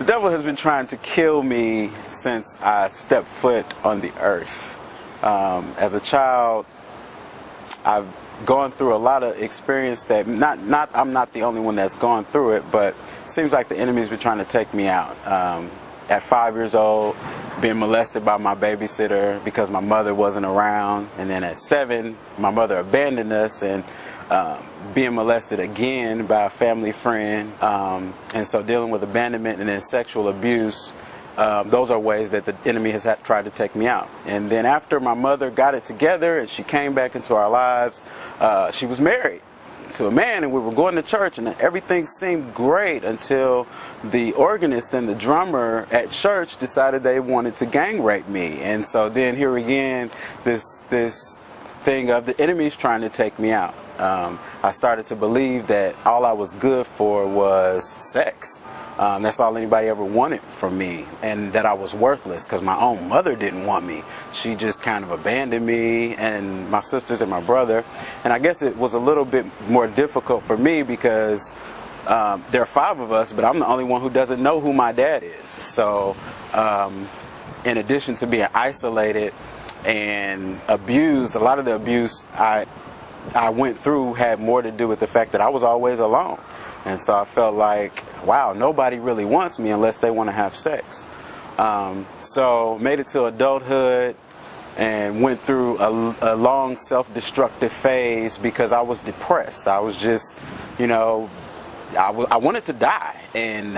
The devil has been trying to kill me since I stepped foot on the earth. As a child, I've gone through a lot of experience that I'm not the only one that's gone through it, but it seems like the enemy's been trying to take me out. At 5 years old, being molested by my babysitter because my mother wasn't around, and then at 7, my mother abandoned us, and being molested again by a family friend, and so dealing with abandonment and then sexual abuse. Those are ways that the enemy has tried to take me out. And then after my mother got it together and she came back into our lives, she was married to a man, and we were going to church, and everything seemed great until the organist and the drummer at church decided they wanted to gang rape me. And so then here again, this thing of the enemy's trying to take me out. I started to believe that all I was good for was sex. That's all anybody ever wanted from me, and that I was worthless because my own mother didn't want me. She just kind of abandoned me and my sisters and my brother. And I guess it was a little bit more difficult for me because there are 5 of us, but I'm the only one who doesn't know who my dad is. So in addition to being isolated and abused, a lot of the abuse I went through had more to do with the fact that I was always alone. And so I felt like, wow, nobody really wants me unless they want to have sex. So made it to adulthood and went through a long self-destructive phase because I was depressed. I was just, you know, I wanted to die, and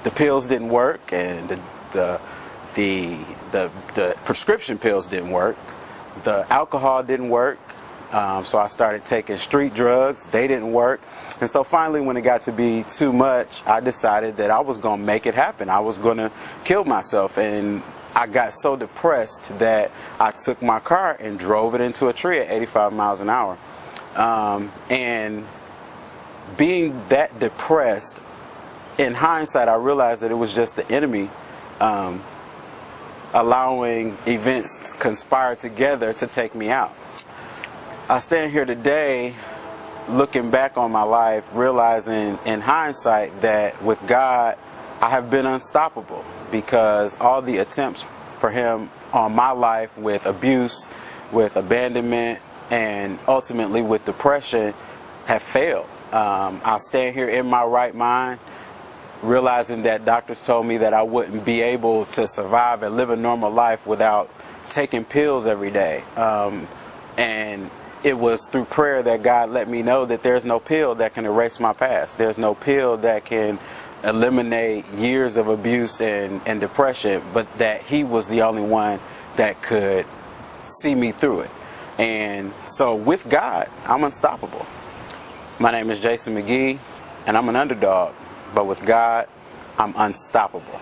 the pills didn't work, and the prescription pills didn't work. The alcohol didn't work. So I started taking street drugs. They didn't work. And so finally, when it got to be too much, I decided that I was going to make it happen. I was going to kill myself. And I got so depressed that I took my car and drove it into a tree at 85 miles an hour. And being that depressed, in hindsight, I realized that it was just the enemy allowing events to conspire together to take me out. I stand here today looking back on my life, realizing in hindsight that with God, I have been unstoppable, because all the attempts for him on my life with abuse, with abandonment, and ultimately with depression have failed. I stand here in my right mind, realizing that doctors told me that I wouldn't be able to survive and live a normal life without taking pills every day. And it was through prayer that God let me know that there's no pill that can erase my past. There's no pill that can eliminate years of abuse and depression, but that he was the only one that could see me through it. And so with God, I'm unstoppable. My name is Jason McGee, and I'm an underdog, but with God, I'm unstoppable.